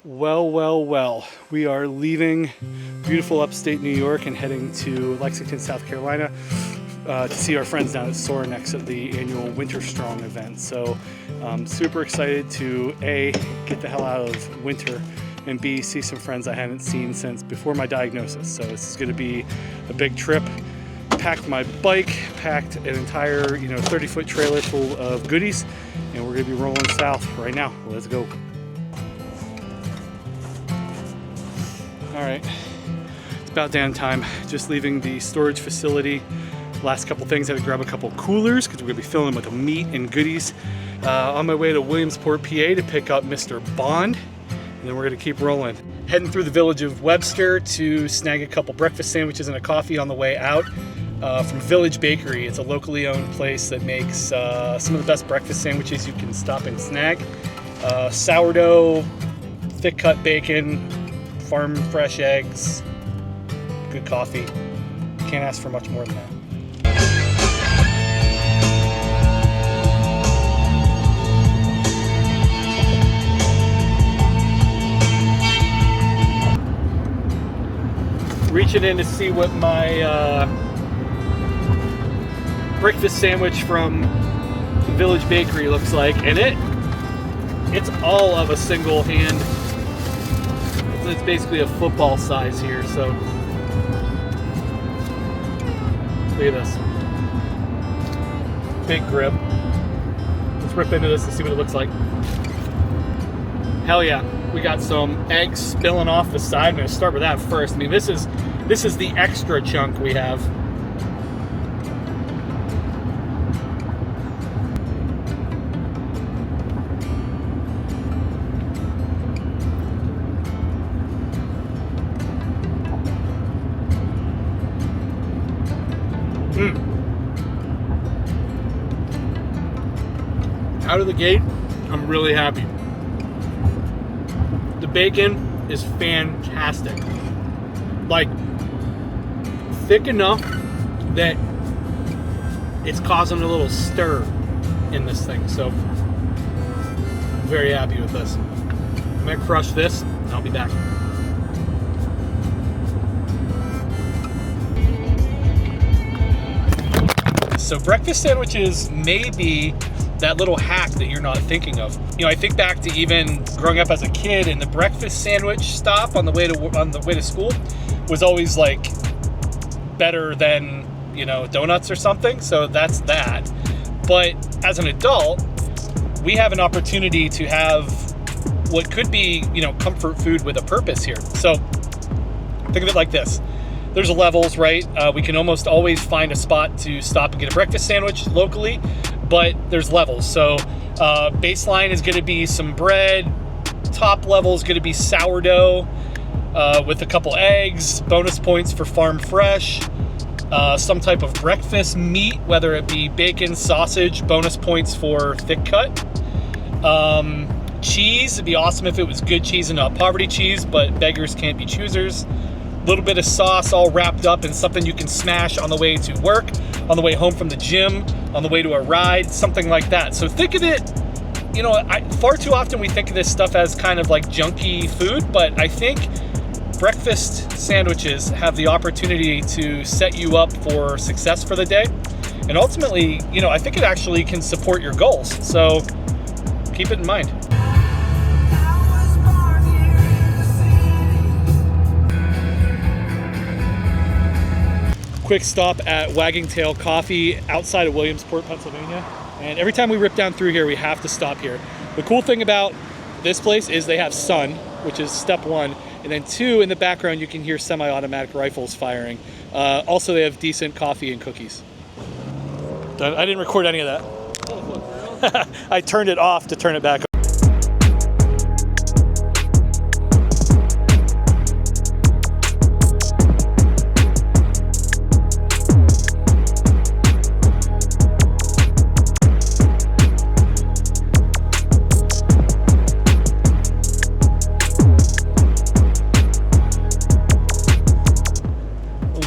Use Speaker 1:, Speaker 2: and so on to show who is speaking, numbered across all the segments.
Speaker 1: Well, we are leaving beautiful upstate New York and heading to Lexington, South Carolina to see our friends down at Sorinex at the annual Winter Strong event. So super excited to A, get the hell out of winter, and B, see some friends I hadn't seen since before my diagnosis. So this is going to be a big trip. Packed my bike, packed an entire 30-foot trailer full of goodies, and we're going to be rolling south right now. Let's go. All right, it's about damn time. Just leaving the storage facility. Last couple things, I had to grab a couple coolers because we're gonna be filling them with meat and goodies. On my way to Williamsport, PA to pick up Mr. Bond, and then we're gonna keep rolling. Heading through the village of Webster to snag a couple breakfast sandwiches and a coffee on the way out from Village Bakery. It's a locally owned place that makes some of the best breakfast sandwiches you can stop and snag. Sourdough, thick cut bacon, farm fresh eggs, good coffee. Can't ask for much more than that. Reaching in to see what my breakfast sandwich from Village Bakery looks like, and it's all of a single hand. It's basically a football size here, so look at this. Big grip. Let's rip into this and see what it looks like. Hell yeah. We got some eggs spilling off the side. I'm gonna start with that first. I mean, this is the extra chunk we have. Out of the gate, I'm really happy. The bacon is fantastic. Like, thick enough that it's causing a little stir in this thing. So, I'm very happy with this. I'm gonna crush this, and I'll be back. So breakfast sandwiches may be that little hack that you're not thinking of. I think back to even growing up as a kid, and the breakfast sandwich stop on the way to school was always like better than donuts or something. So that's that. But as an adult, we have an opportunity to have what could be comfort food with a purpose here. So think of it like this. There's levels, right? We can almost always find a spot to stop and get a breakfast sandwich locally, but there's levels. So baseline is gonna be some bread, top level is gonna be sourdough with a couple eggs, bonus points for farm fresh, some type of breakfast meat, whether it be bacon, sausage, bonus points for thick cut. Cheese, it'd be awesome if it was good cheese and not poverty cheese, but beggars can't be choosers. Little bit of sauce all wrapped up in something you can smash on the way to work, on the way home from the gym, on the way to a ride, something like that. So think of it, far too often we think of this stuff as kind of like junky food, but I think breakfast sandwiches have the opportunity to set you up for success for the day. And ultimately, I think it actually can support your goals. So keep it in mind. Quick stop at Wagging Tail Coffee outside of Williamsport, Pennsylvania. And every time we rip down through here, we have to stop here. The cool thing about this place is they have sun, which is step one. And then two, in the background, you can hear semi-automatic rifles firing. Also, they have decent coffee and cookies. I didn't record any of that. Oh, for real? I turned it off to turn it back on.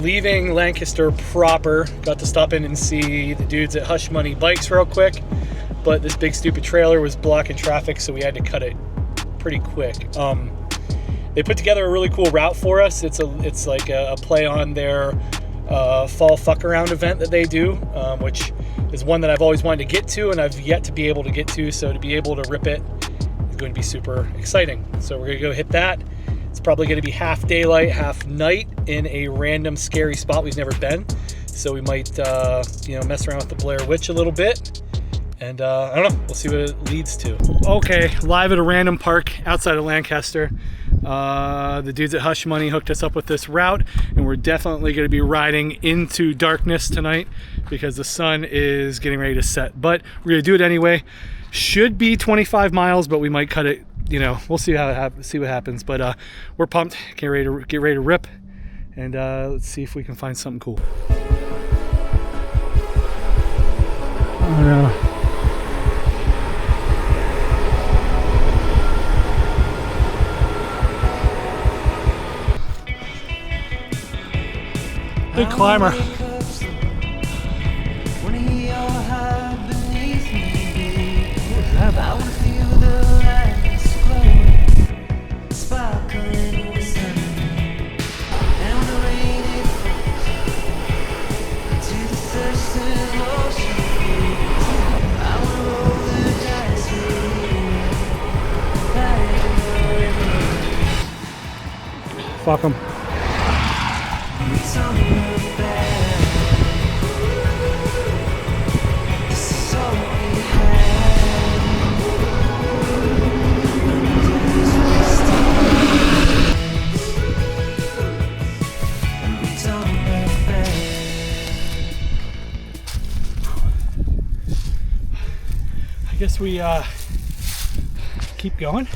Speaker 1: Leaving Lancaster proper, got to stop in and see the dudes at Hush Money Bikes real quick, but this big stupid trailer was blocking traffic, so we had to cut it pretty quick. they put together a really cool route for us. It's like a play on their Fall Fuckaround event that they do, which is one that I've always wanted to get to and I've yet to be able to get to. So to be able to rip it is going to be super exciting. So we're going to go hit that. It's probably going to be half daylight, half night in a random scary spot we've never been. So we might, mess around with the Blair Witch a little bit. And I don't know, we'll see what it leads to. Okay, live at a random park outside of Lancaster. The dudes at Hush Money hooked us up with this route, and we're definitely going to be riding into darkness tonight because the sun is getting ready to set. But we're going to do it anyway. Should be 25 miles, but we might cut it. We'll see see what happens. But we're pumped. Get ready to rip, and let's see if we can find something cool. Oh no. Big climber. Fuck 'em. I guess we keep going.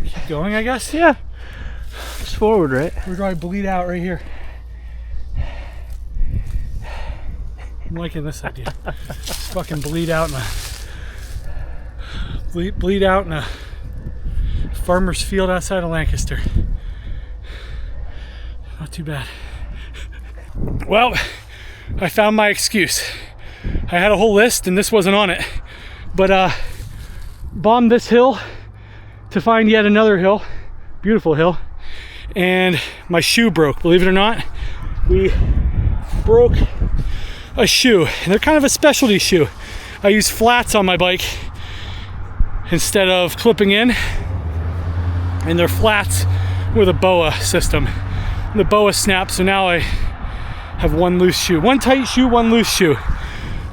Speaker 1: Keep going, I guess.
Speaker 2: Yeah. Just forward, right?
Speaker 1: Where do I bleed out right here? I'm liking this idea. Just fucking bleed out in a farmer's field outside of Lancaster. Not too bad. Well, I found my excuse. I had a whole list and this wasn't on it, but bombed this hill to find yet another hill, beautiful hill, and my shoe broke. Believe it or not, we broke a shoe, and they're kind of a specialty shoe. I use flats on my bike instead of clipping in, and they're flats with a BOA system. And the BOA snaps, so now I have one loose shoe, one tight shoe, one loose shoe.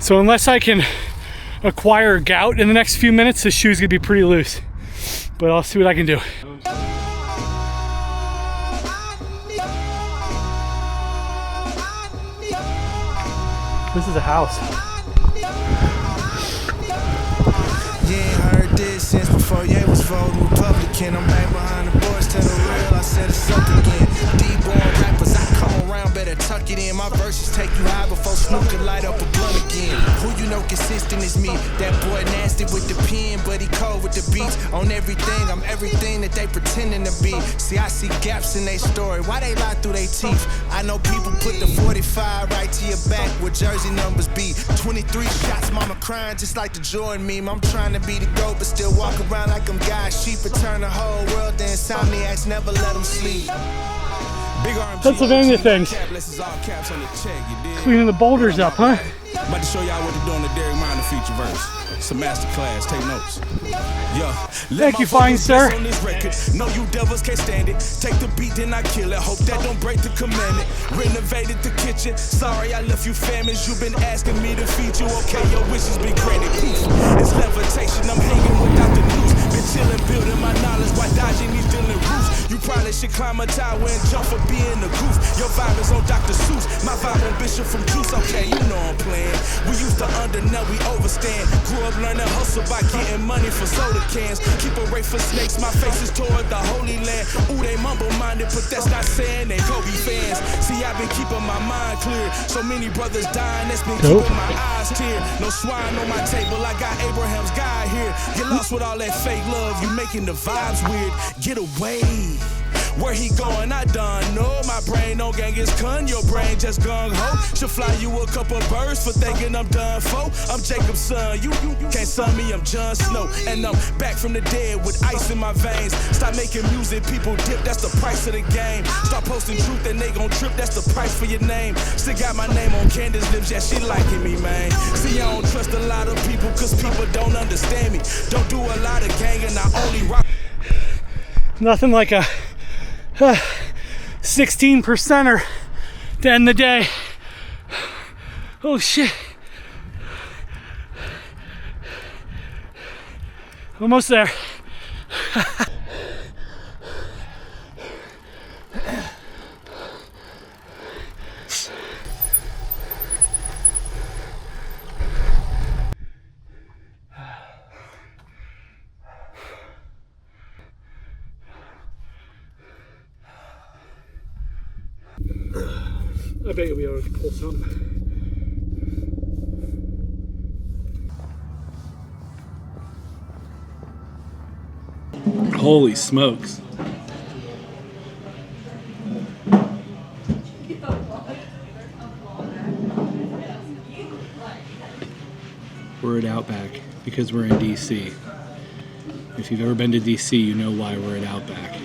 Speaker 1: So unless I can acquire gout in the next few minutes, the shoe's gonna be pretty loose. But I'll see what I can do. This is a house.
Speaker 3: You ain't heard this since before you was voting Republican. I'm back behind the boards, tell the real, I said it's up again. D-born rappers, I come around, better tuck it in. My verses take you high before Snoop could light up a blunt again. Who you know consistent is me? That boy nasty with the pen, but he cold with the beats. On everything, I'm everything that they pretending to be. See, I see gaps in their story. Why they lie through their teeth? I know people put the 45 right to your back where jersey numbers be. 23 shots, mama crying just like the Jordan meme. I'm trying to be the GOAT, but still walk around like I'm God sheep and turn the whole world to insomniacs, never let them sleep.
Speaker 1: Pennsylvania things. Cleaning the boulders up, huh?
Speaker 4: About to show y'all what to do on the Derek Minor feature verse. It's a master class, take notes. Yeah.
Speaker 1: Thank you, fine sir.
Speaker 4: On this record. No, you devils can't stand it. Take the beat, then I kill it. Hope that don't break the commandment. Renovated the kitchen. Sorry, I left you famished. You've been asking me to feed you. Okay, your wishes be granted. Peace. It's levitation. I'm hanging without the news. Been chilling, building my knowledge while dodging these dealing roofs. You probably should climb a tower and jump for being the goof. Your vibe is on Dr. Seuss. My vibe on Bishop from Juice. Okay, you know I'm playing. We used to under, now we overstand. Grew up learning hustle by getting money for soda cans. Keep away for snakes, my face is toward the Holy Land. Ooh, they mumble-minded, but that's not saying they Kobe fans. See, I've been keeping my mind clear. So many brothers dying, that's been keeping my eyes clear. No swine on my table, I got Abraham's guy here. Get lost with all that fake love, you making the vibes weird. Get away. Where he going, I done know. My brain no gang is con, your brain just gung-ho. Should fly you a couple birds for thinking I'm done for. I'm Jacob's son, you can't son me, I'm Jon Snow. And I'm back from the dead with ice in my veins. Stop making music, people dip, that's the price of the game. Start posting truth and they gon' trip, that's the price for your name. Still got my name on Candace's lips, yeah, she liking me, man. See, I don't trust a lot of people, cause people don't understand me. Don't do a lot of gang and I only rock.
Speaker 2: Nothing like a 16%er to end the day. Oh shit. Almost there. I bet you'll be able to pull some.
Speaker 1: Holy smokes. We're at Outback because we're in DC. If you've ever been to DC, you know why we're at Outback.